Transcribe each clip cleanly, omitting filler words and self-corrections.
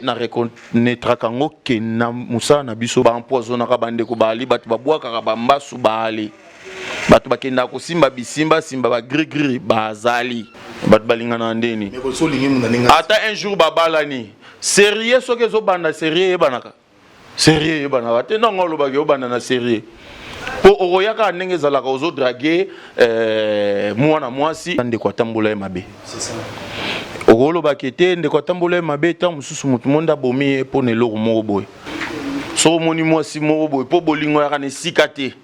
na reconnaîtra kango ke na musa na biso ba empoisonner ka bande ko bali batu babwa ka bamba su bali batu bakenda ko simba bisimba simba ba gris bazali batu balingana ndeni ata un jour babalani sérieux soke zo banda sérieux banaka sérieux banaka te ngolo ba banda na sérieux po okoyaka ndenge zalaka ozo draguer mwana mwasi ande kwa tambola mabe c'est ça. Ogolo bakete ndeko tambola mabe ta mususu mutu monda bomi po ne loko moko boy so moni mwasi moko boy po bolingo ya kana sikate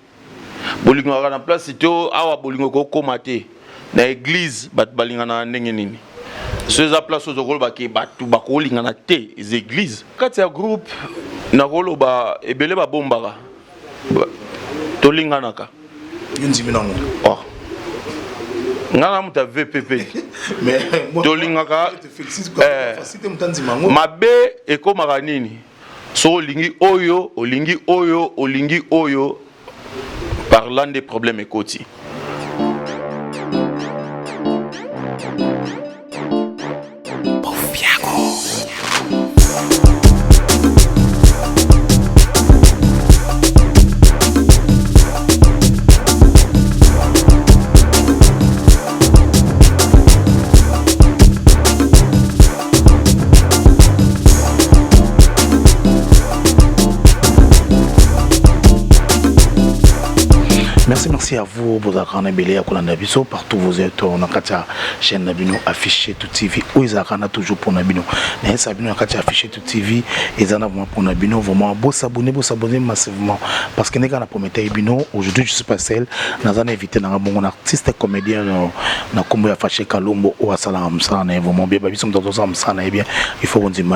bolingo ya kana place to awa bolingo ko komate na église bat balinga na ndenge nini so za place ozokolo bake batu bakolinga na te les églises kati ya groupe na kolo ba ebele ba bombaka tolinga naka yunzi minango ngana muta VPP mais tolingaka mabe ekomaka nini so olingi oyo parlant des problèmes ekoti. Merci à vous, Bozakana Belé, à Kolanda Biso, partout vous êtes, on a katia chaîne Nabino affiché tout TV, ou Izakana toujours pour Nabino. Mais Sabino a katia affiché tout TV, et Zana vraiment pour Nabino, vraiment, beau s'abonner massivement. Parce que n'est qu'à la prometteur Bino, aujourd'hui je suis pas seul, nous avons invité un bon artiste comédien, na Kombo ya Faché Kalombo, ou à Salam Sana, vraiment bien, Babi, sommes dans un Sana, et bien, il faut vous dire.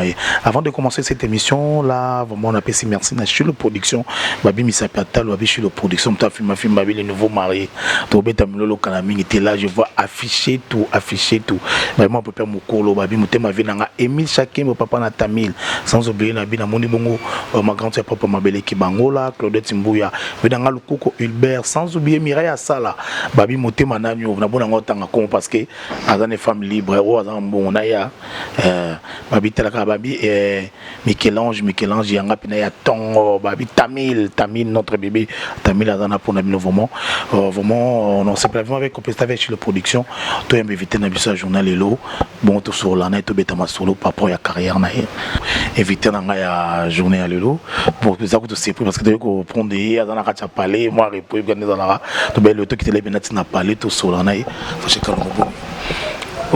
Avant de commencer cette émission, là, vraiment, on a passé merci, na sur la production, Babi Misapiatal, Babi sur la production, ta film, Babi les nouveaux mariés, Tobeta Milolo Kanaming était là, je vois afficher tout. Vraiment, papa Mokolo, Babi Moutema Vinanga, Emile chacun, mon papa Natamil, sans oublier Nabi Namoni Bongo, ma grande-sœur papa Mabele Kibangola, Claudette Mbouya, Vedanga Lukoko, Hulbert, sans oublier Mireille Sala, Babi Moutema Nanyo, Nabona Ngotanga, parce que Azan est femme libre, ou Azan Bon Naya, Babi Telaka, Babi, Michel-Ange, Yanga Pinaya Tongo, Babi Tamil, notre bébé, Tamil Azana pour Nabi Vraiment, on s'est prévu avec sur la production. Toi, invité dans le journal Hello. Bon, tout sur l'année, tout bête ma solo, par rapport à la carrière. Invité dans la journée à Hello. Bon, ça coûte aussi parce que tu veux prendre des dans la racha parler, moi, répondre, gagner dans la tu le truc qui est là, bien, tu n'as parlé tout sur l'année. Ça, c'est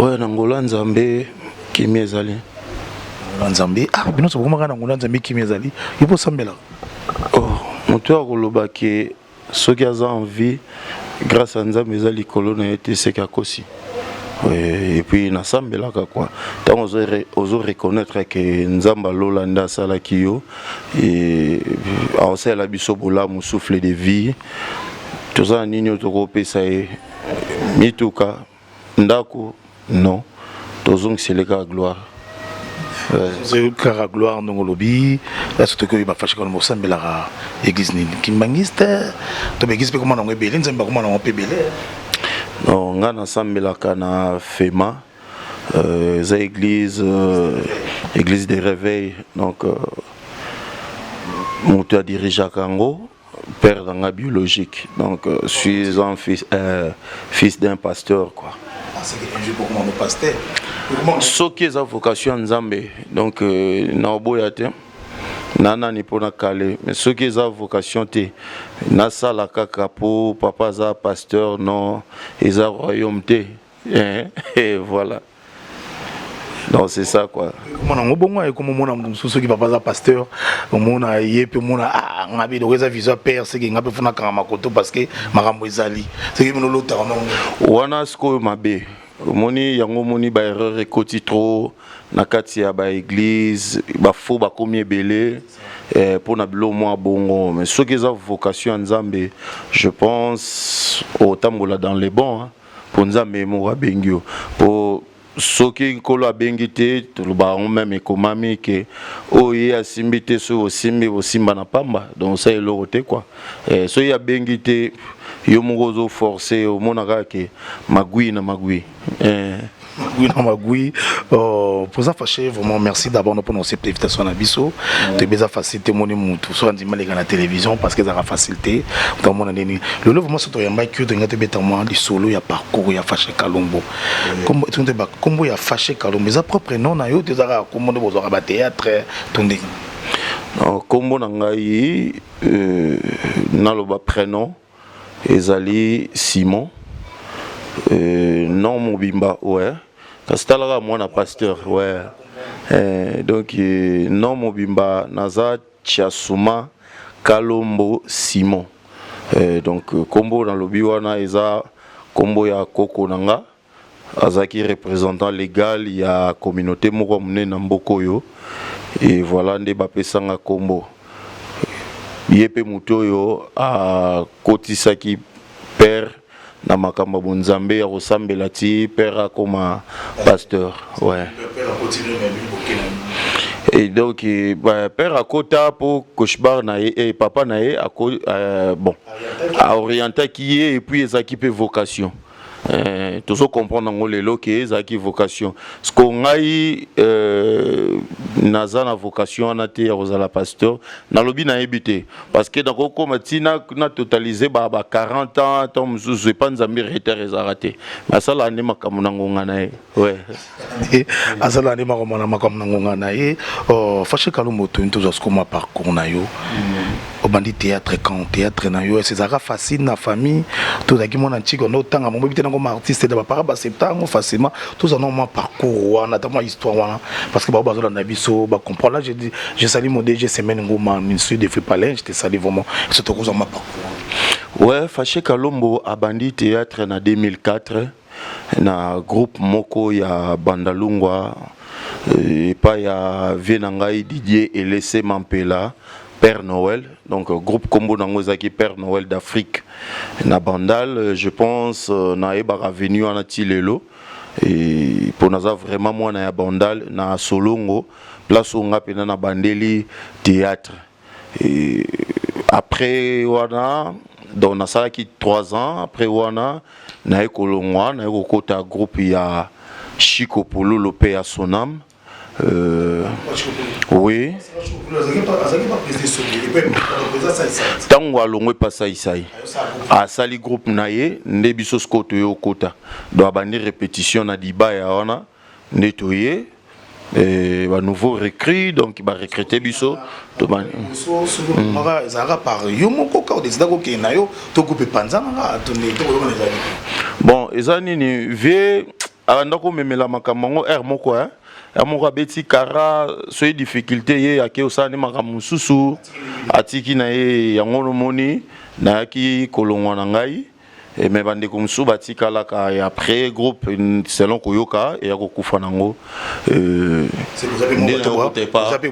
ouais, Nangola Nzambe, qui m'est allé. Nzambe, ah, bien, c'est vraiment Nangola Nzambe qui m'est allé. Il faut s'en mêler. Oh, mon tour, Golobaki. Ceux qui ont envie, grâce à Nzambe, ils ont les colonnes été sécacosi. Et puis, il y a là quoi. Tant on reconnaître que Nzamba Lolanda Salakio, et on sait la bisobola, mon souffle de vie. Tout ça, Nino Torope, ça est. Mituka, Ndako, non. Tout c'est le cas gloire. C'est la gloire dans le lobby. Là, c'est que il va faire comme ça, mais la église n'est qui m'angiste. Tu peux expliquer comment on est belé, c'est pas comment on peut belé. Non, on a ensemble la cana FEMA, église de réveil. Donc, mon tour dirige à Kango, père dans la biologique. Donc, je suis un fils d'un pasteur, quoi. C'est un jeu pour comment on pasteur. Ce qui est la vocation Nzambe, donc Naoboyate, Nana ni pona kale, mais ce qui est la vocation te, Nasa la kakapo, papa za pasteur, non, et za royaume te, et voilà. Donc c'est ça quoi. Comment on bon et comment on ceux qui papa za pasteur, on a yé puis on a ngabi de reza visa père, c'est qui ngabi fona karamakoto parce que marambo ezali, c'est qui mon l'autre non. Wana sko mabe. Moni yango moni ba erreur ekoti trop na kati ya ba église ba fo ba komi belé pour na bilo moi bongo mais ceux qui ont vocation Nzambe je pense au tambola dans les bons hein, pour Nzambe mo bengio pour ceux qui kolo abengité to ba on même ekomami ke oye asimbité so osimbi osimba na pamba donc ça est loroté quoi so ya bengité yo mogozo forcé au monaka ke magui na magui Magui. Président Fâché, vraiment merci d'abord pour nous cette invitation à Bisso. Tu as bien facilité mon tout soit en la télévision parce que ça a facilité. Dans mon année, le vraiment c'est un bail que tu as été moi du solo, il y a parcours, il y a Fâché Kalombo. Comme tu dis comme il y a Fâché Kalombo, ça propre nom na yo tu as comment vous aurez théâtre ton ding. Kombo nangai naloba prénom ezali Simon. Non Mobimba, ouais. Kastalaka moi na pasteur, ouais. Donc non Mobimba naza Chiasuma Kalombo Simon. Donc kombo dans lobi wana eza kombo ya koko nanga azaki représentant légal ya communauté moko mune na mboko yo. Et voilà nde bapesanga kombo. Yepe muto yo a kotisaki père na makambo bunzambe ya kosambela ti père comme pasteur, ouais. Et donc père a kota pour Koshbar na et papa na bon a orienté qui est et puis ezaki pe vocation. Tous comprendre ngo lelo ke ezaki vocation. Ce qu'on a naza na vocation na te ya kozala pasteur na lobi na ebité parce que dans comme tina na totalisé ba 40 ans tom zuzu pas nzambi retere ezarate asala ne makamu na ngonga na ye, ouais. Asala ne makamu na ngonga na ye. Fâché Kalombo to ntozo skoma parcours na yo. Obandi théâtre quand théâtre na yo c'est ça facile na famille tout daki mon antique no tanga mo bité na comme artiste de ba ba septembre facilement tous en ont parcours wana tama histoire wana parce que ba bazola na biso ba comprendre là je salue mon DG semaine ngoma ministre de fait palais je te salue vraiment c'est tout ma parcours. Ouais, Fâché Kalombo abandi théâtre na 2004 na groupe moko ya Bandalungwa et pas ya Venangai Didier et laissé Mampela Père Noël, donc groupe combo Nangozaki Père Noël d'Afrique. Na Bandal, je pense, na eba venu en atilelo et pour nous vraiment moi na Bandal na Solongo, place où on a pena na Bandeli théâtre. Et après wana, donc na ça qui 3 ans après wana na ekolongwa na ekokota groupe ya Chico Polo Lopé à Sonam. Oui. Tango alongwe pa saisai. A sali groupe naye nde biso skoto yo kota. Do abandi répétition na diba ya wana netoye ba nouveau recrue donc ba recruter biso to ba mara zara par yo moko ka odesida ko ke na yo to coupe panzanga to ne to ko ezali. Bon, ezani ni vie andako memela makamango er moko hein. Amoura beti kara soy difficulté ye ake osani makamususu atiki na ye yangono moni na ki kolongwa na ngai et me bande comme sou batika la ka et après groupe selon koyoka et akokufa nango c'est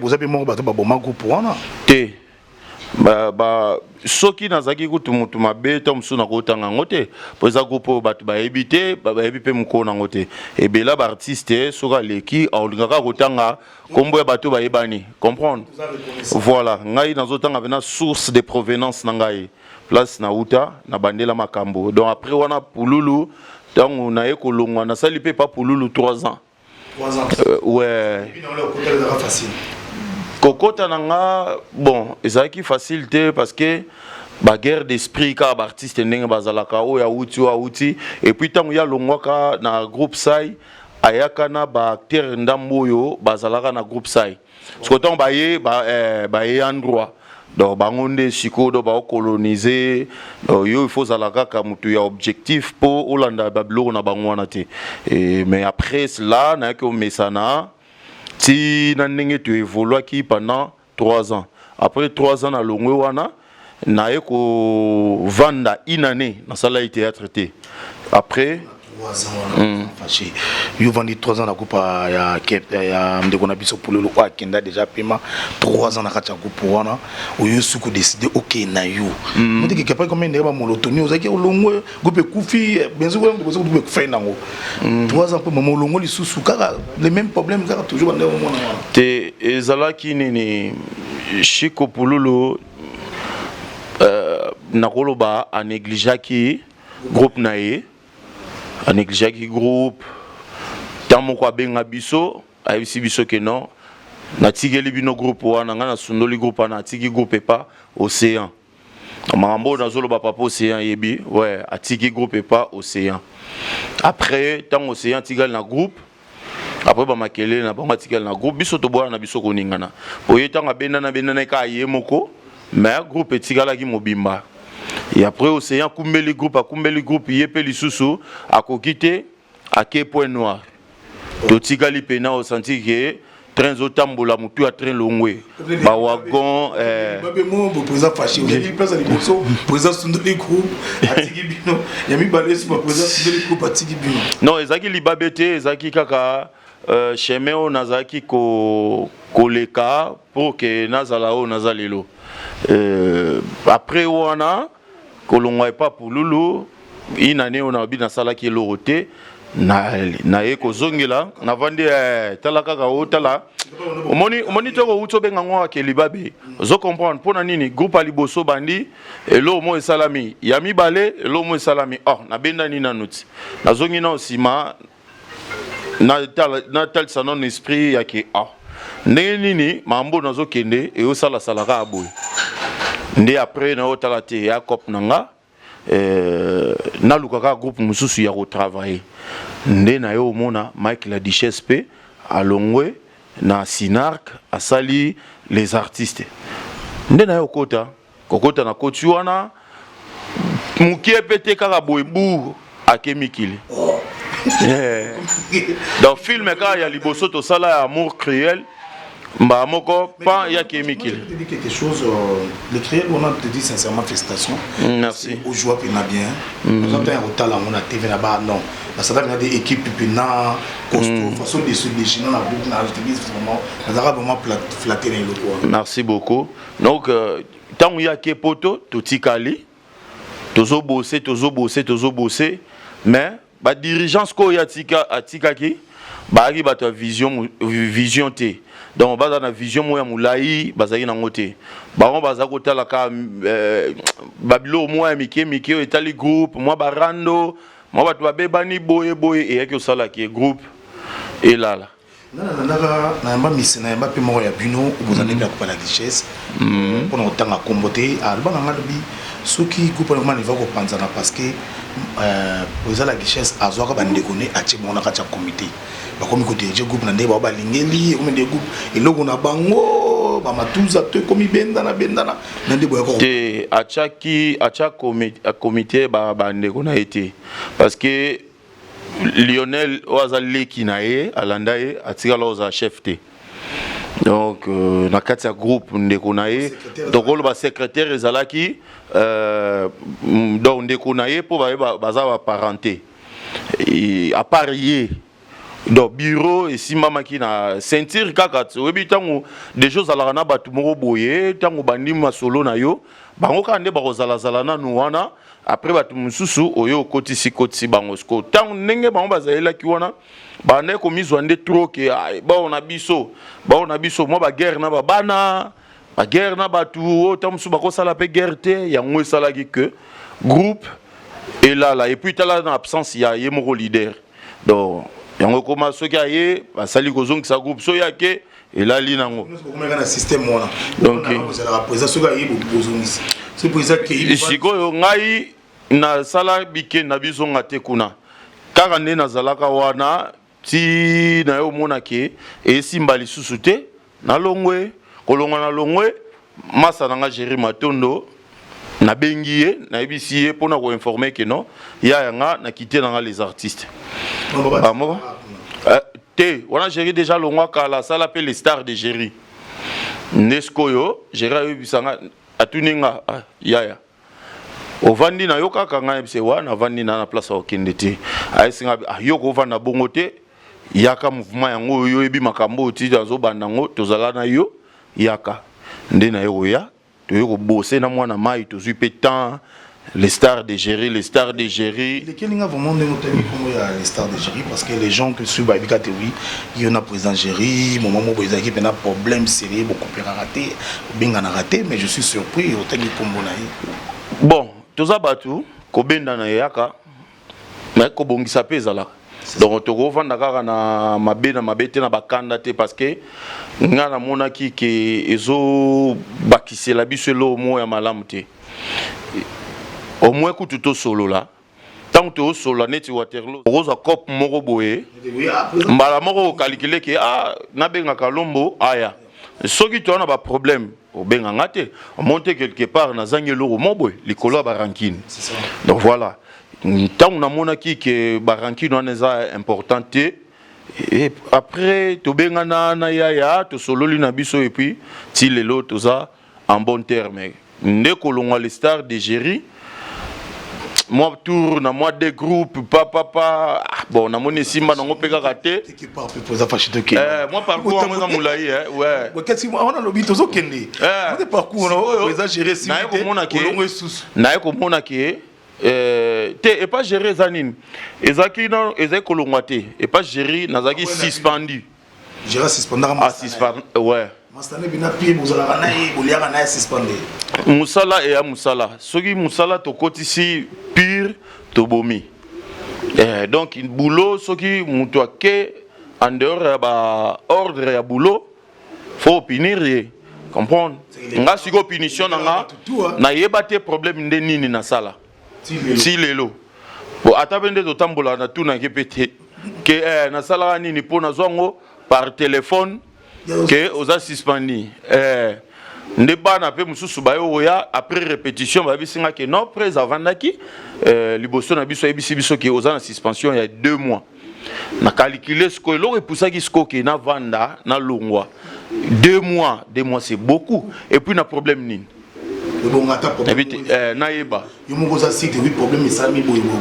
vous avez mon bato ba boma groupe wana te ba soki nazaki kutu mutu mabe to msuna kotanga ngote poza groupe bato ba ebité ba ebipe mukona ngote et bela ba artiste soka leki aulingaka kotanga kombo ya bato ba ebani comprendre voilà ngai nazotanga vena source de provenance na ngai place na uta na bandela makambo donc après wana pululu donc na ekolongwa na sali pe pas pululu 3 ans ouais et puis dans le côté ça facile Kokota nanga bon ezaki facilité parce que ba guerre d'esprit ka ba artiste ndenge bazalaka o ya uti et puis tango ya longwaka na groupe sai ayaka na ba acteur ndamboyo bazalaka na groupe sai parce que tant ba ye endroit donc bangonde siko do ba coloniser yo il faut zalaka ka mutu ya objectif pour olanda bablo na bangwana te mais après cela na ko mesana si nandenge tu évolues qui pendant 3 ans. Après 3 ans à longwe wana na eko vanda inane na sala théâtre te. Après 3 ans fâché. Yo vandi 3 ans na coupe ya ndeko na biso pololo kwa kenda déjà paiement 3 ans na kacha coupe wana oyo suku décider OK na yo. Mode que après combien de ba molotoni ozaki olongwe groupe kufi benzo ko ngoko groupe kufa nango. 3 ans pour maman olongwe li susu kaka les mêmes problèmes kaka toujours bande au mona. Te ezalaki nini Chico pololo nakoloba a négligé groupe nae a négligé groupe tant moko abenga biso ayebisi biso ke non natikeli bino groupe wana nga na sundoli groupe wana atiki groupe pas océan makambo nazoloba papa océan yebi ouais atiki groupe pas océan après tant océan tigal na groupe après ba makele na bango tigal na groupe biso to bwana na biso koningana oye tanga bendana ka ye moko mais groupe tigala ki mobimba et après océan kumbeli groupe yepe lisusu akokite ake point noir to tigali pena au senti que train zotambola mutu a train longwe ba wagon babemo bo président fâché aujourd'hui place à l'émotion président sundoli groupe atiki bino yami balesi ba président sundoli groupe atiki bino non ezaki libabete ezaki kaka chemin o nazaki ko koleka pour que nazala o nazalelo après wana kolongwa pas pour lulu inane on a bi na sala ki lorote na eko zongela na vandi talaka ka otala omoni to uto benga ngwa ke libabe zo comprendre pona nini groupe aliboso bandi elo mo salami ya mibale elo mo salami na benda ni na nuti na zongi na osima na tal sanon esprit ya ke nini mambo nazo kende e osala salaka aboy nde après na otala te ya cop nanga na lukaka groupe mususu ya retravailler nde na yo mona Mike la Duchesse P alongwe na Sinark asali les artistes nde na yo kokota na koti wana mukie pete kaka boebu akemikili dans film ka ya liboso to sala amour cruel Bah, moko pas ya kémikil. Je te dis quelque chose. Le créel, on a te dit sincèrement félicitations. Merci. Au joueur puis bien. Nous avons un retard là, on a TV là-bas non. Parce que là, des équipes puis na costaud, façon de se déchirer dans la boucle, na te dis vraiment, ça va vraiment flatter les locaux. Merci beaucoup. Donc tant il y a que poto, tout tikali, tozo bosser, mais ba dirigeance ko ya tika atikaki, ba ri ba ta vision té. Donc baza na vision moya mulai bazaki na ngote baron bazako tala ka babilo moya mike etali groupe moi barando moi batu babebani boye et yaki osala ki groupe et là na yamba misina yamba pe moko ya bino bozane bya ko la richesse pour no tanga kombote albana ngalobi soki groupe na mani va ko panzana parce que pour la richesse azwaka bandekone atibona ka cha comité bakomi ko dirige groupe na ndeba ba lingeli o mende groupe eloko na bango ba matuza te komi bendana na ndebo yako te acha comité ba ndeko na été parce que Lionel Oazali Kinae Alandae atikala oza chef te donc na kati ya groupe ndeko nae donc le secrétaire ezalaki donc ndeko nae po baza ba parenté à parier donc bureau et si mama ki na sentir kaka webi tango des choses ala na batu moko boye tango bandi masolo na yo bango kande ba kozala na nuwana après batu mususu oyo kotisi bango sko tango ndenge bango bazaela ki wana bande ko mizwa nde trop ke ba ona biso mo ba guerre na bana ba guerre na batu o tamsu ba ko sala pe guerre te ya ngwe sala ki que groupe et là et puis tala na absence ya yemoko leader donc yango koma soki aye basali kozongi sa groupe so yake elali nango na système wana donc la président soki aye bozongisi c'est pour ça que sikoyo ngai na sala bike na biso ngate kuna kaka nde nazalaka wana ti na yo mona ke esimba lisusu te na longwe kolongwa na longwe masa nanga Jerry Matondo na bengi ye na ebisi ye pona ko informer que non ya yanga na quitté nanga les artistes te wana Jerry déjà longwa kala sala pe les stars de Jerry Nesco yo Jerry bisanga atuninga ya ovandi na yo kaka nga ebise wana vandi na place au kindeti aisinga yo ko vanda bongo te yaka mouvement yango yo ebi makambo ti zo bandango tozala na yo yaka nde na yo ya to yo ko bosser na mwana mai to zui pe temps les stars de Jerry lesquels n'ont vraiment notamment comme les stars de Jerry parce que les gens qui suivent Babika théorie il y en a président Jerry moment où ils ont un problème sérieux beaucoup plus raté bien raté mais je suis surpris autant que combo na bon toza batu ko benda na yaka mais ko bongisa pezala donc tokovanda kaka na mabe te na bakanda te parce que nga na monaki ke ezo bakisela biso elo mo ya malamu te au moins kutu to solo la tant to solo neti Waterloo oza cop moko boye mbala moko calculer ke na benga kalombo aya soki to na ba problème o benga ngate on monte quelque part na zangelo mo boye likolo ba rankine donc voilà tant on a monaki ke ba rankine on est important te et après to benga na ya to solo na biso et puis ti lelo to za en bon terme ndeko longwa les stars de Géry moi tour na moi des groupes papa bon na moni simba na ngopeka kate quelque part peut poser fâché de moi parcours moi na moulayi ouais qu'est-ce que on a lobi tozo kende on parcours on poser gérer si na ko mona ke te et pas gérer zanine ezaki na ezaki kolongwa te et pas gérer nazaki suspendu gérer suspendu ouais musala et musala soki musala to kotisi pire to bomi donc boulot soki muto ke en dehors ya ba ordre ya boulot faut punir comprendre nga siko punition nga na yeba te problème nde nini na sala si lelo bo atabende to tambola na tuna ke pete ke na sala nini po na zongo par téléphone que oza suspendi nde bana pe mususu bayo oya après répétition ba bisinga ke non près avandaki liboso na biso ebisi biso ke oza na suspension il y a 2 mois na calculer ce que lo repoussaki ce que na vanda na longwa 2 mois c'est beaucoup et puis na problème nini na yeba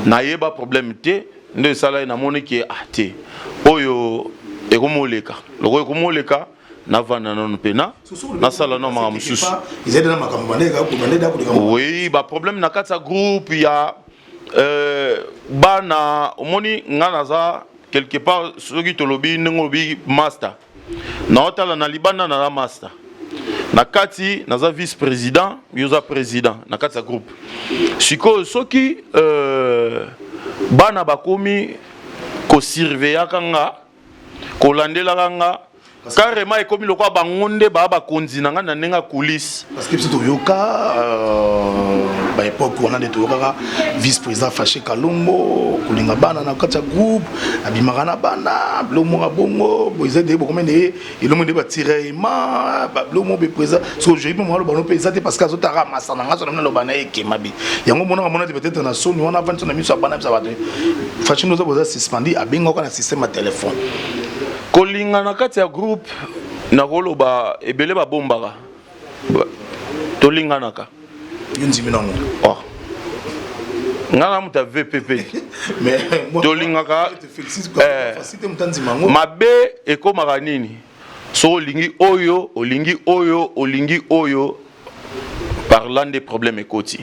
na yeba problème te nde sala na moni ke te oyo ekomoleka loko ekomoleka na vana non pena na sala no ma mususu oui ba problème na kata groupe ya bana omoni ngana za quelque part soki tolobi ngobi master na otala na libanda na la master na kati naza vice président yoza président na kata groupe siko soki bana bakomi ko surveiller kanga ko landela kanga carrément ekomi lokwa bangonde ba konzi na ngana nenga coulisse parce que c'est yoka ba époque on a des toyoka vice président fâché Kalombo kulinga bana na kata groupe abimaka na bana blomo bongo boize de beaucoup mais il monde ba tirer ma blomo be président so je me moi le bano président parce que azota ramasa na ngaso na lo bana ekemabi yango mona peut-être na soni on a 20 na miso bana bisa bato fâché nous a suspendu abenga ko na système à téléphone kolinga na kati ya groupe na koloba ebele ba bombaka tolinga naka yunzimi nango ngana muta VPP mais tolinga ka facilité mutanzi mango mabe ekomaka nini so olingi oyo parlant des problèmes ekoti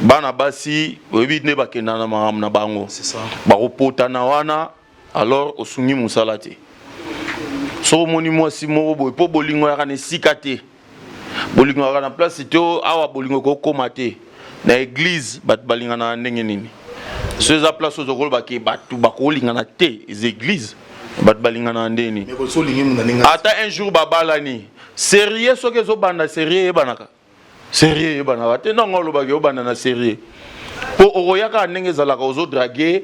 bana basi oyebi ne bakenda na mahamu na bango c'est ça bakopotana wana alors osungi musala te so moni mwasi moko boye po bolingo yaka na sika te bolingo yaka na place te awa bolingo kokoma te na église bato balingana na ndenge nini so eza place ozokoloba ke bato bakolingana te eza église bato balingana na ndenge nini ata un jour babalani sérieux soki ezobanda sérieux eyebanaka te ndongo olobaki obanda na sérieux po okoyaka ndenge ezalaka ozodrague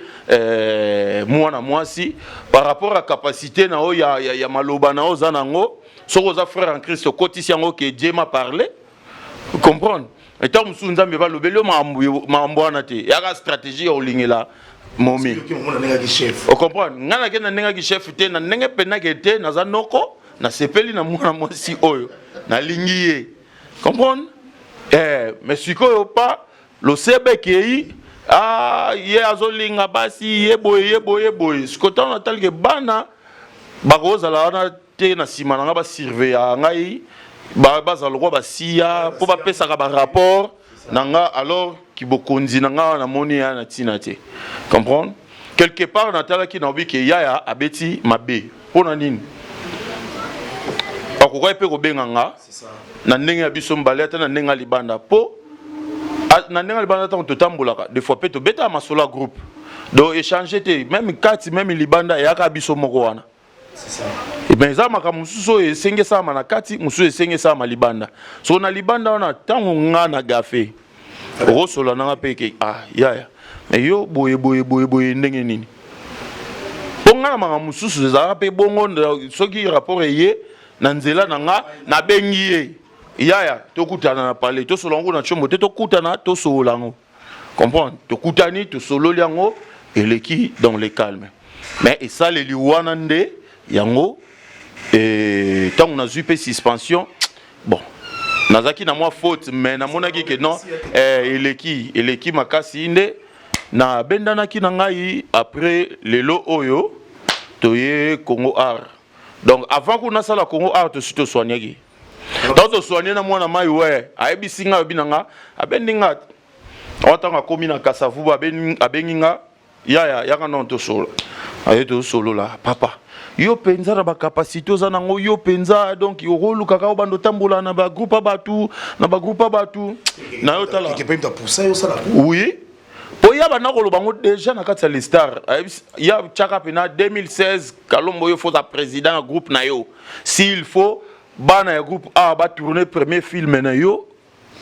mwana mwasi par rapport à capacité na o ya maloba na oza nango soki oza frère en Christ okotisi yango ke Dieu m'a parlé comprendre etant mosusu nzambe balobeli yo makambo wana te yaka stratégie ya olingela momi ocomprendre nga nakenda ndengaki chef te na ndenge mpenake te naza noko nasepeli na mwana mwasi oyo nalingi ye comprendre mais sikoyo pa lo sebe kei ye azolinga basi ye boye sikota na talike bana bakozala wana te na sima na nga ba surveiller ngai bazala lokwa basiya po bapesaka ba rapport na nga alors kibokonzi na nga na moni ya na tina te comprendre quelque part na talaki na obi ke yaya abeti mabe pona nini akokoy pe ko benga nga na ndenge ya biso mbale ata na ndenge libanda po na ndenge libanda ta totambolaka des fois pe to beta masola groupe donc échanger te même kati même libanda yaka biso moko wana. C'est ça. Et ben ça maka mususu esenge sa na kati mususu esenge sa libanda. So na libanda wana tango nga na gafe. Rosola na peke ya. Mais yo boye ndenge nini. Bonga maka mususu za pe bongo soki rapport ye na nzela na nga na bengi ye. Ya tokutana na parler to solongo na chombo te tokutana to solango. Comprendre? Tokutani to solo liango eleki dans le calme. Mais et ça les liwana nde yango et tant on a eu suspension bon nazaki na moi faute mais na monaki que non eleki makasi inde na bendanaki na ngai après lelo oyo toye Congo Art. Donc avant qu'on a ça la Congo Art to sito soignaki donc to soigner na mwana mai ouais ayebisinga binanga abendinga otanga komi na kasavu abenginga ya non to solo aye to solo la papa yo penza na ba capacité za nango yo penza donc yo rolu kaka bando tambola na ba groupe batu na yo tala qui peut me pousser au sala oui po ya bana ko lobango déjà na kati ya les stars ya chaka pena 2016 Kalombo yo faut président groupe na yo s'il faut bana ya groupe A ba tourner premier film na yo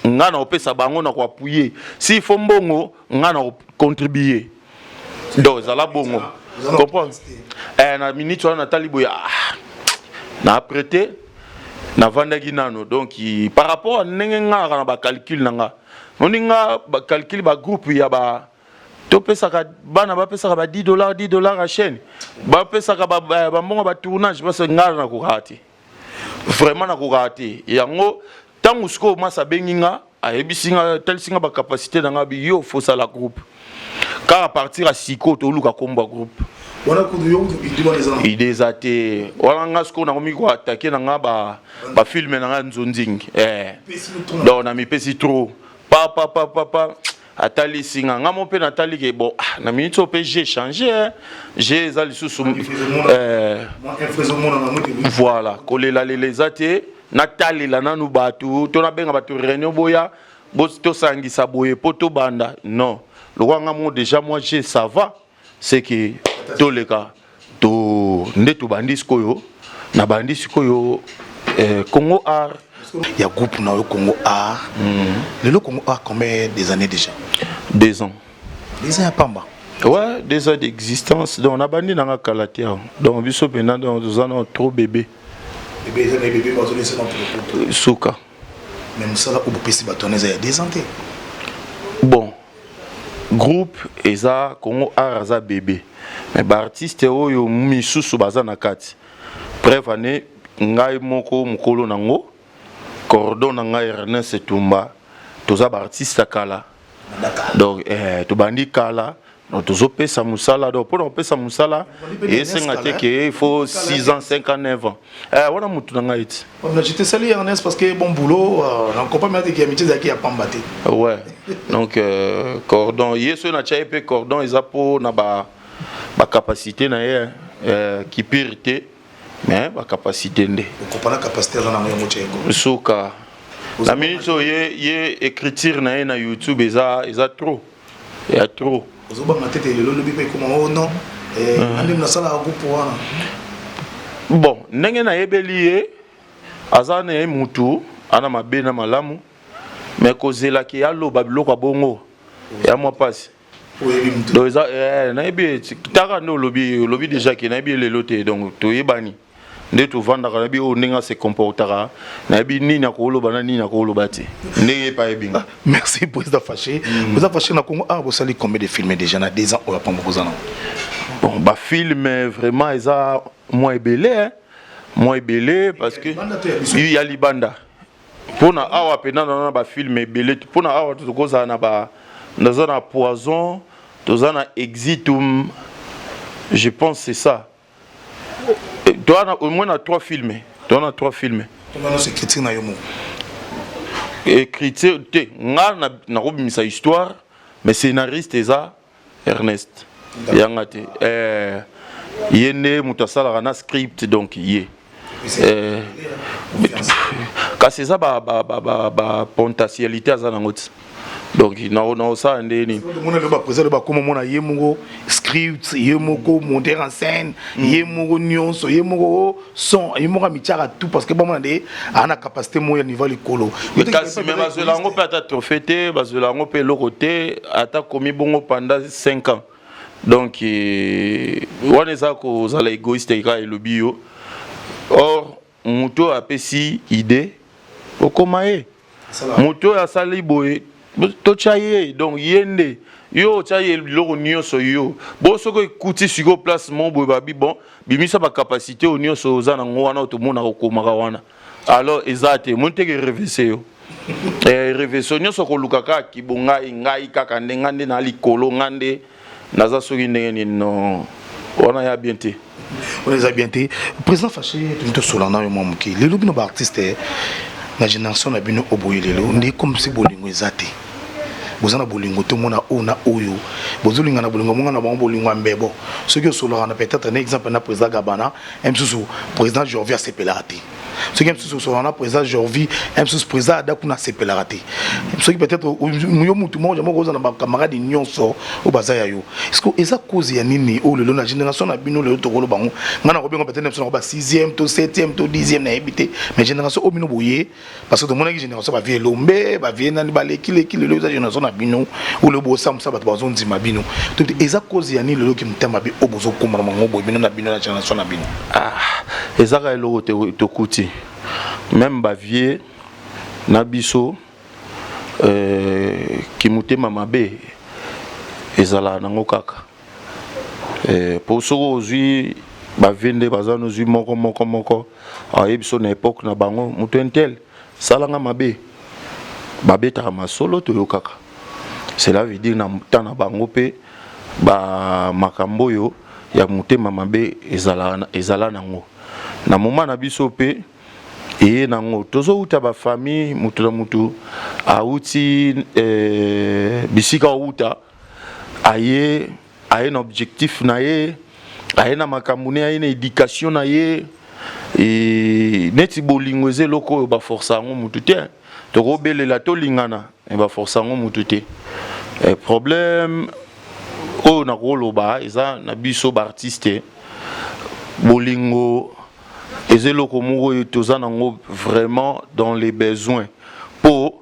nga na opesa bango na ko appuyer s'il faut mbongo nga na contribuer donc ça la bongo comprendre na minute on a taliboya na prêté na vandaki nano donc par rapport à nenga na ba calcul nanga oninga ba calcul ba groupe ya ba to pesa ka bana ba pesa ka ba $10 à chaîne ba pesa ka ba mbongo ba tournage parce nga na ko rater vraiment na ko rater yango tango sko masa benginga ayebisinga tel singa ba capacité nanga bi yo faut ça la groupe car à partir à siko to luka komba groupe wana kudu idées até wana ngasko na komi ko attaquer na nga ba film na nga nzonzing donc na mi pesi trop papa atali singa nga mo pe na tali ke bon na minute pe j'ai changé j'ai za lisusu voilà kolela les até na tali la nanu batu to na benga batu réunion boya bo to sangisa boye poto banda non le roi nga déjà moi j'ai ça va c'est que tous les cas to ndetu bandis koyo na bandis koyo Congo Art il y a groupe na Congo Art le Congo Art combien des années déjà 2 ans 2 ans à Pamba ouais 2 ans d'existence donc on a bandi na kalatia donc biso pena donc nous en trop bébé moi laisser dans souka même ça là au PC batoneza il y a 2 ans bon groupe eza Congo Art za bébé mais ba artiste oyo misusu baza na kati bref année ngai moko mukolo nango cordon na ngai Ernest Tumba toza ba artiste kala donc to bandi kala donc tozo pesa musala donc pour pesa musala et sengate que il faut 6 ans 5 ans 9 ans wana mutu na ngai ti j'étais salué Ernest parce que bon boulot on comprend bien que amitié zaki a pambaté ouais donc cordon yeso na chaipé cordon ezapo na ba capacité na qui purité mais ba capacité ndé comprendre la capacité là na mo cheko souka la minute ye écriture na YouTube eza trop il y a trop ozoba matete lelo lobi pe comment oh non andi na sala groupe wana bon ndenge na yebeli azana mutu ana mabena malamu mais kozela ki aloba biloko bongo ya moi passe donc ça na yebi taka no lobi déjà ki na yebi lelote donc to yebani nde to vanda ka yebi o ndinga se comportera na yebi nini akoloba na nini akoloba te ndenge pa yebinga merci président Fâché président Fâché na Congo Art bosali combien de films déjà na 2 ans o ya pamba kozana bon ba film vraiment eza moi ebele parce que il y a libanda pona awa pena na ba film ebele pona awa to koza na ba na poison tozana exitum je pense c'est ça toi au moins 3 films toi na 3 films comment c'est critique na yomo écriture te nga na robimisa histoire mais scénariste eza Ernest yangate yene mutasala na script donc yé kasi eza ba potentialité aza nango ti donc na ça ndeni mon le ba président ba comme mon yemongo script yemongo monter en scène yemongo nyonso yemongo son yemongo mitiara tout parce que bon mon ndé ana capacité mo niveau likolo kasi même bazelango pe ata trophée bazelango pe lokote ata komi bongo pendant 5 ans donc wana eza kozala égoïste ka elobi yo or moto apesi idée okoma ye moto asali boye tochaye donc yende yo chaye loko nyonso yo bo soko ekuti siko place mon boye babi bon bimisa ba capacité o nyonso ozana ngwana otomona kokomaka wana alors ezate monteke reverser yo reverser nyonso kolukaka kibonga ngai kaka ndengande na likolo ngande naza soki ndenge ni non wana ya bien te on les a bien te président fâché tout solana yo momuki lelo bino ba artiste na génération na bino oboye lelo ndi comme si bolingo ezate bozana bolingo to mona ona oyo bozolinga na bolingo monga na bango bolingo mbebo ce que solana na peut-être un exemple na président Gabana msusu président Jorvia sepelate ce qui msusu solana président Jorvi msusu président Adakuna sepelate ce qui peut-être yo mutu mo jamo kozana ba camarade nyonso o bazaya yo est-ce que eza cause ya nini o lelo na génération na bino lelo to kolo bango ngana ko bengo peut-être msusu ba 6e to 7e to 10e na ebité mais génération o bino boye parce que to mona ki génération ba vie lombe ba vie nani ba lekile lelo za génération bino ou le bossa musa bato bazon ndima bino to eza cause ya ni lelo ki mutamba bi obozo komana mango bino na bino na génération na bino eza ka lelo to kuti même ba vie na biso ki mutema mabe ezala nango kaka pour soko ozui ba vende bazano zui moko ayebiso na époque na bango mutu entel salanga mabe babeta masolo to yokaka. Cela veut dire na mutana bango pe ba makambo yo ya mutema mabe ezala nango na moment na biso pe nango tozo uta ba famille mutu na mutu auti bisika uta aye un objectif na ye aye na makambo ne aye na éducation na ye neti bolingo loko ba força ngo mutu te to ko belela to lingana ba força ngo mutu te problème o na koloba eza na biso ba artiste bolingo ezelo moko toza nango vraiment dans les besoins pour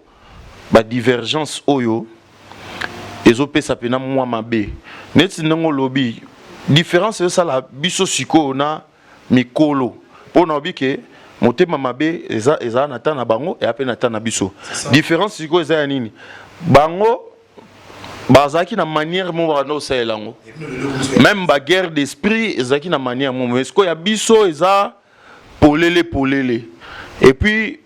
ba divergence oyo ezopesa pena mwa mabe neti nango lobi différence eza la biso siko na mikolo pona obike motema mabe eza na tana bango et apena tana biso différence siko eza ya nini bango bazaki na manière mo ba no saelango même ba guerre d'esprit ezaki na manière mo mais siko ya biso eza polele et puis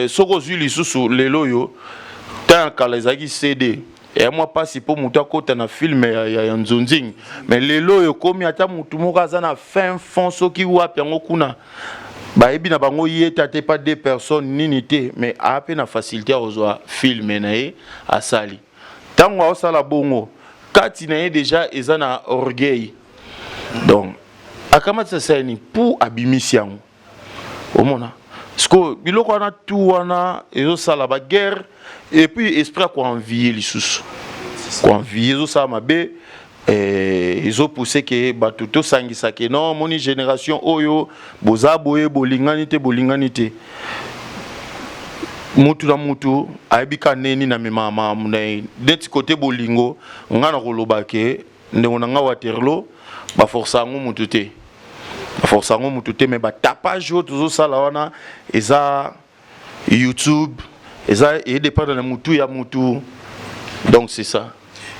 soko zuli susu lelo yo tant kala ezaki CD et moi pas si pour muta kota na film ya nzonzing mais lelo yo komi ata mutu moko aza na fin fond soki wapi yango kuna ba ebi na bango yeta te pas deux personnes nini te mais a pe na facilité à ozwa film na ye asali tango osala bongo kati na ye déjà eza na orgueil donc akamata sani pour abimisi yango omona sko biloko wana tout wana ezo sala ba guerre et puis esprit ko envier lisusu ko envier ezo sala mabe ezo pousser que bato to sangisa ke non moni génération oyo boza boye bolingani te mutu na mutu ayebika neni na mema munai deti côté bolingo ngana koloba ke ndeko na nga Waterloo ba força ngo mutu te mais ba tapage tozo sala wana eza YouTube eza et dépend na mutu ya mutu donc c'est ça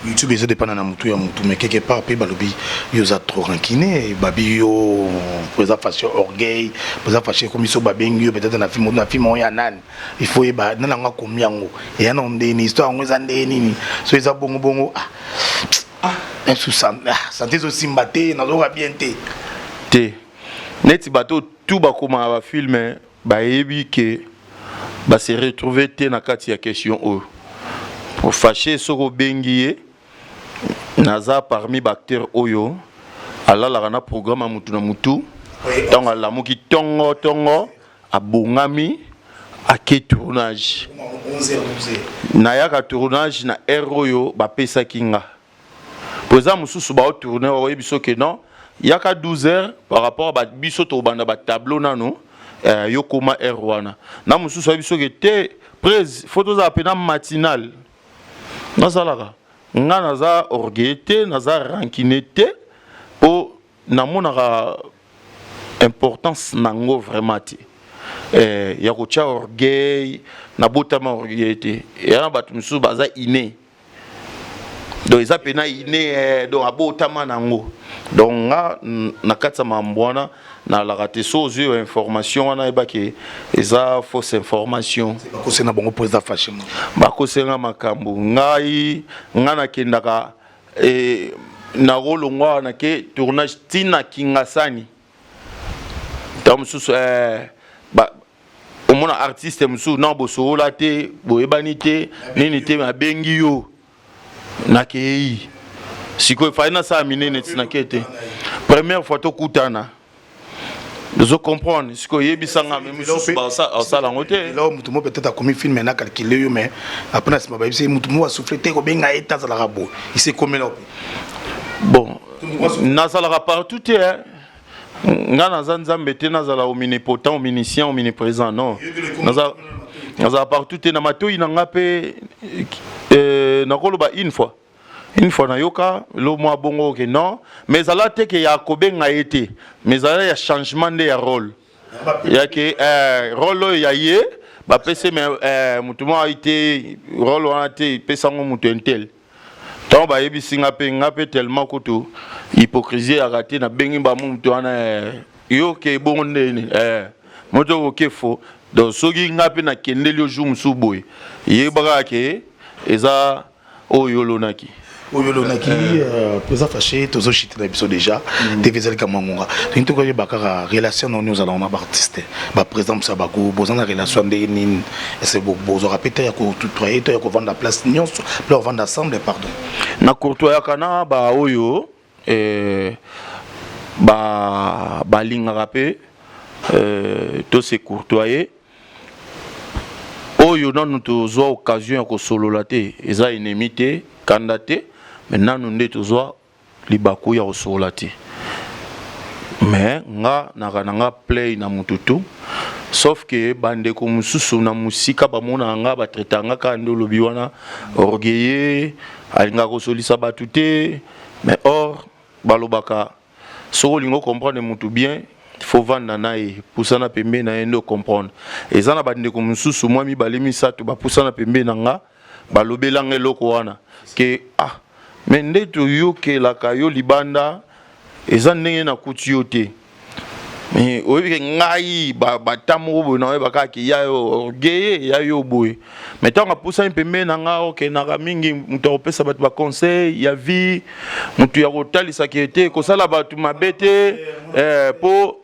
YouTube eza dépend na mutu ya mutu mais quelque part pe balobi yo za trop rankiné babi yo poza fâché orgueil poza fâché comme so babengi peut-être na film ya nani il faut ba nana nga komiango et ya na ndeni histoire ngweza ndeni so eza bongo santé zo simbate na zo bien te neti bato tout ba koma ba filmer ba yebi ke ba se retrouver te na kati ya question o pour fâcher soko bengiye naza parmi bacteurs oyo alala na programme mutu na mutu donc la muki tongo abongami ake tournage 11h12 nayaka tournage na eroyo bapesaki nga po eza mosusu baotourne oyebi soki non yaka 12h par rapport à biso tobanda batableau nano yokoma r wana na mosusu oyebi soki te prese fo tozala mpe na matinal nazalaka nga naza orgueil te naza rancune te mpo namonaka importance nango vraiment te ya kotia orgueil nabotama orgueil te yana bato mosusu baza iné donc eza pena iné donc abotama nango donc nga na kati ya mambo wana nalaka te so ozwi information wana yebaki eza fausse information bakosena bango mpo eza fashima bakosenga makambo ngai nga nakendaka na rolongwa wana ke tournage tina kingasani ta mosusu omona artiste mosusu na bosowola te boyebani te nini te mabengi yo nakei sikoyo efali nasala minene tinake te première fois tokutana ozo comprendre sikoyo yebisanga me mosusu basala yango te là mutu mo peut-être akomi film na calculer yo mais après na sima bayebisi mutu mo asouffler te kobenga ye tazalaka boye il s'est commis là bon nazalaka partout te nga naza nzambe te nazala omnipotent omniscient omniprésent non nazala partout te na matoi na nga mpe nakoloba une fois nayoka lo mwa bongo ke non mais ezala te ke ya kobenga ye te mais ezala ya changement nde ya rôle yake rôle oyo ya ye bapese mutu moko ayi te rôle wana te epesango mutu entel ntango bayebisi nga mpe tellement kutu hypocrisie yaka te nabengi bamu mutu wana yo ke bongo ndeni moto okoke fo donc soki nga mpe nakendeli yo jour mosusu boye yebaka ke eza oyo olonaki président fâché tozo chité na biso déjà TV ezali ka mwangonga nto ko yeba kaka relation na nous allons na artiste ba président ça ba ko bozana relation de nini c'est bozo rappeler ya ko tutoyer to ya ko vendre la place nyonso leur vendre ensemble pardon na courtois kana ba oyo ba linga rapé to se courtoyer oyo nanu tozwa occasion ya ko solola te eza ennemi te kanda te maintenant nous nde tozwa libaku ya kosola te mais nga nakananga play na mututu sauf que bandeko mususu na musika bamona nga batretanga ka ndo lobi wana orgueillé alinga kosolisa batu te mais or balobaka soko lingo comprendre mutu bien il faut vendre nae pusana pembe na endo comprendre ezana bandeko mususu mwa mibale misatu bapusana pembe na nga balobelanga eloko wana ke mais nde toyokelaka yo libanda eza ndenge na kuti yo te mais oyebike ngai batamoko boye na oyebaka ake ya yo orgueille ya yo boye mais ntango apusani pembe na nga okendaka mingi moto akopesa bato baconseil ya vie moto ya kotalisaka ete kosala bato mabe te mpo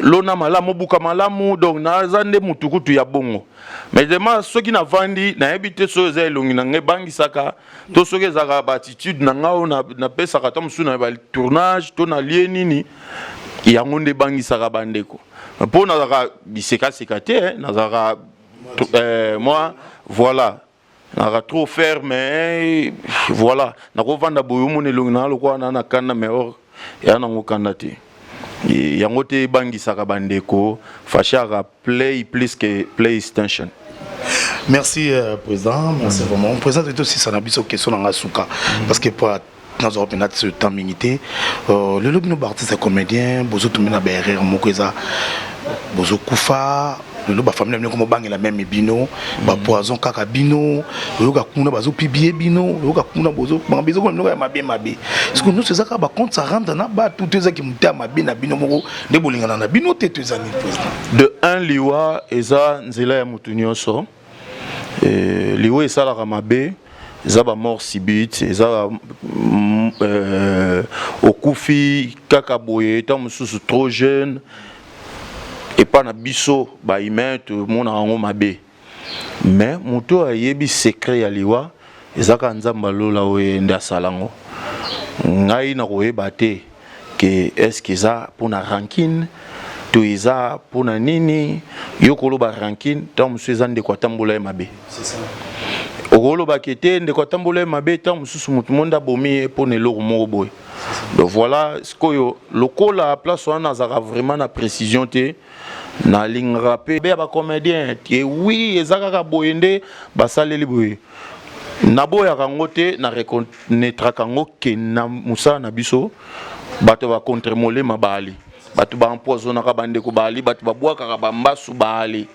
lona malamu obuka malamu donc naza nde mutu kutu ya bongo mais dema soki navandi nayebi te so eza elongi na ngai ebangisaka to soki ezalaka baatitude na ngai oyo napesaka ta mosusu na batournage to nalie nini yango nde ebangisaka bandeko mpo nazalaka bisekaseka te nazalaka moi voilà nazalaka trop ferme voilà nakovanda boye omona elongi na nga lokwa na kanda mais or eya nango kanda te yango te bangisaka bandeko fashaka play plus que PlayStation. Merci président, merci vraiment. Président est aussi ça n'a pas question dans la souka parce que pour nous avons pénétré ce temps minité. Le lobby nous artiste comédien, bozo tout mena berrer mokweza, bozo kufa. Nous ba famille comme bangi la même bino ba poison kaka bino yoka kuna bazo pibie bino yoka kuna bozo mambizo ko noka mabe parce que nous c'est ça ka ba compte ça rentre na ba tout ça qui muta mabe na bino moko de bolingana na bino te tezani président de un liwa eza nzela ya mutu nyonso liwa esala ka mabe eza ba mort subite eza okufi kaka boye ta mususu trop jeune et pas na biso ba humain tout mon ango mabe mais moto ayebi secret ya liwa ezaka nzamba lola oye nda salango ngai na koyeba te que est-ce que ça pour na rancune to eza pona nini yokolo ba ranking tant monsieur eza ndeko atambola mabe c'est ça okolo ba kete ndeko atambola mabe tant mususu mutu monda bomi pona eloko moko boy donc voilà ce que lokola place wana azaka vraiment na précision te na lingaka pe ba comédien et oui ezaka boyende basaleli boye na boya kango te na reconnaître kango ke na musa na biso bato ba contremole mabali bato ba empoisonner ka bande ko bali bato ba boaka ka bambasu bali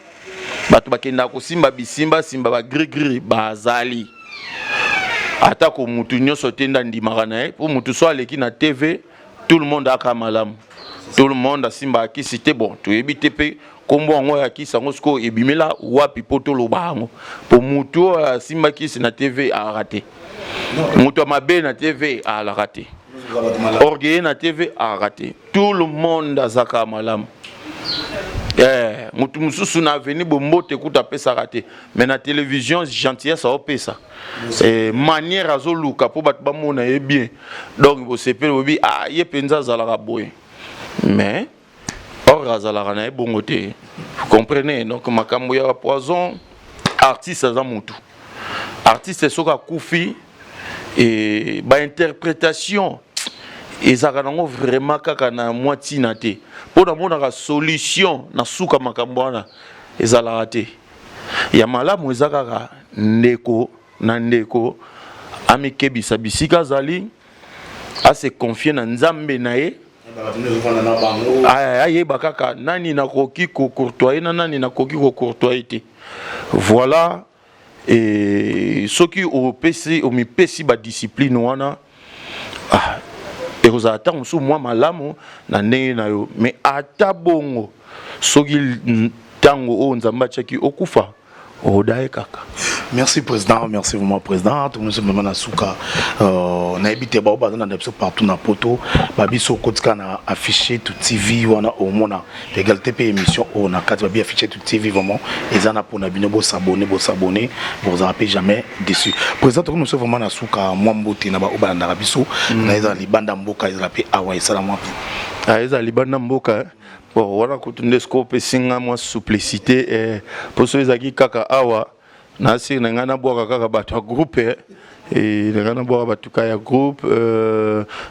bato bakenda ko simba bisimba simba ba gris gris bazali ata ko mutu nyoso tenda ndimaka na ye pour mutu so aleki na TV tout le monde aka malamu tout le monde asimba ki c'était bon tu ebite pe kombo ngo ya ki sango sko ebimela wapi poto lo bango pour mutu asimba ki na TV a raté mutu mabe na TV a la raté orgueil na TV a raté tout le monde azaka malamu mutu mususu na veni bombo te kuta pesa raté mais na télévision gentillesse a pesa manière azoluka po bat ba mona e bien donc bo sepel bobi ye penza zalaka boy mais or azalaka na e bongo te vous comprenez donc makambo ya poison artiste za mutu artiste soka kufi et ba interprétation ezaka nango vraiment kaka na moitié na te po na mona ka solution na suka makambo wana ezalaka te ya malamu ezaka ka ndeko na ndeko amikebisa bisika zali ase confier na nzambe na ye ayeba kaka nani nakoki ko courtoyer na nani nakoki ko courtoyer te voilà et soki o pesi o mi pesi ba discipline wana et vous attendez sous moi malamu na ndenge na yo mais ata bongo soki tango o nzamba chaki okufa odaye kaka. Merci président, merci vraiment président. Tout le monde se demande à Souka. On a habité partout dans poto. Babiso kotka na affiché tout TV wana au mona. Égalité pe émission on a quatre babi affiché tout TV vraiment. Et ça na pour nabino bo s'abonner, vous rappelez jamais déçu. Président tout le monde se vraiment na Souka moi mbote na ba obanda rabiso. Na eza libanda mboka eza pe awa esala moi. Eza libanda mboka. Bon, voilà kutunde scope singa moi simplicité pour ceux qui kaka awa na si ngana boka kaka bato groupe et ngana boka bato kaya groupe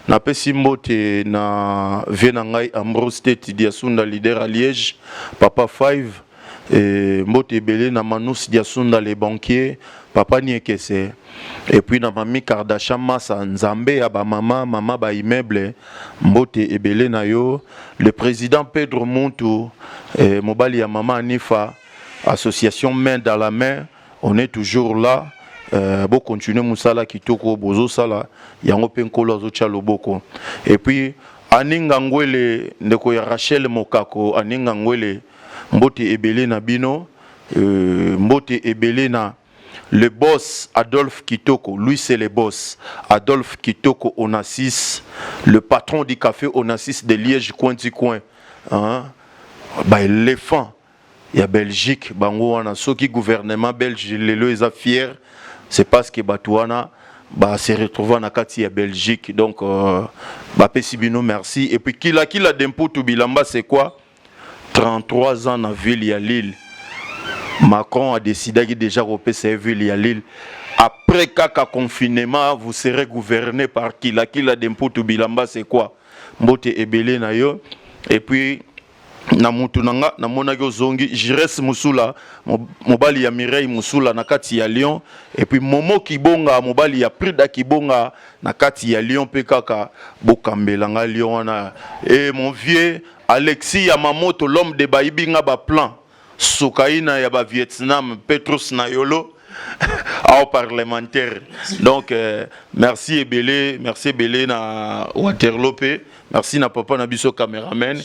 na pesi mbote na vena ngai Ambrose State Diasunda leader à Liège papa 5 et mbote belé na Manus Diasunda les banquiers papa Niekese et puis na mami Kardashian Massa Nzambe ya ba mama ba immeuble mbote ebele na yo le président Pedro Muntu mobali ya mama Anifa association main dans la main on est toujours là bon continuer musala kitoko bozo sala yango penkolo azocha loboko et puis aninga ngwele ndeko ya Rachel Mokako aninga ngwele mbote ebele na bino mbote ebele na le boss Adolphe Kitoko, lui c'est le boss. Adolphe Kitoko Onassis, le patron du café Onassis de Liège, coin. Hein? Bah, l'éléphant, il y a Belgique, bango wana soki gouvernement belge lelo eza fier, c'est parce que Batouana bah se retrouve na kati ya Belgique. Donc bah pesibino merci et puis kila dempo to bilamba c'est quoi? 33 ans na ville ya Lille. Macron a décidé qu'il déjà repé ses villes à Lille. Après kaka confinement, vous serez gouverné par qui la dempo to bilamba c'est quoi? Mbote ebele na yo. Et puis na mutu nanga na monaki zongi Jires Musula mobali ya Mireille Musula na kati ya Lyon et puis Momo Kibonga mobali ya Prida Kibonga na kati ya Lyon pe kaka bokambelanga Lyon wana et mon vieux Alexis Yamamoto l'homme de Baibinga ba plan Sokaina ya ba Vietnam Petrus Nayolo au parlementaire. Donc merci Ebele, na Waterloo, merci na papa na biso cameraman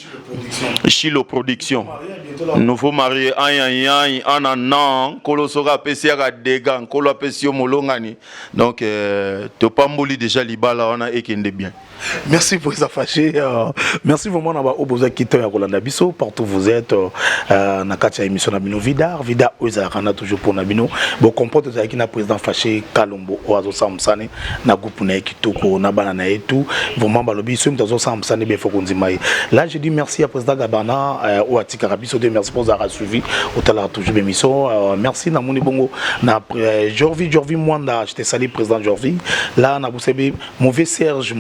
Chilo Production. Nouveau marié, un an, Kolosoga PCA Degan, Kolo Pesio Molongani. Donc, Topamboli déjà Libala, on a équindé bien. Merci pour ça fâché. Merci vraiment d'avoir opposé Kito et Rolanda Bisso. Partout vous êtes, Nakatia émission Nabino Vida Oizarana toujours pour Nabino. Bon, comporte qui n'a président fâché Kalombo, Oazo Samsane, Nagupune Kitoko, Nabanana et tout. Vraiment, Balobi, Oazo Samsane, Befokunzimaï. Là, je dis merci à président Gabana, Oatika Rabiso, merci pour avoir suivi. Otala toujours émission. Merci Namouni Bongo, Jorvi Mwanda, j'étais salé président Jorvi. Là, Naboussebe, mauvais Serge,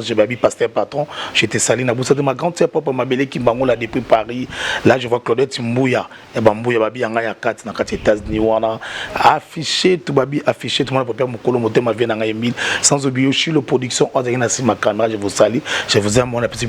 j'ai babi pasteur patron, j'étais salé na boussa de ma grande sœur papa ma belle qui bangola depuis Paris. Là je vois Claudette Mbouya et Bambouya babi yanga ya 4 na 4 États-Unis wana affiché tout babi affiché tout le monde papa mokolo motema vient na 1000 sans oublier aussi le production Odrina Simakana, je vous salue, je vous aime mon appétit.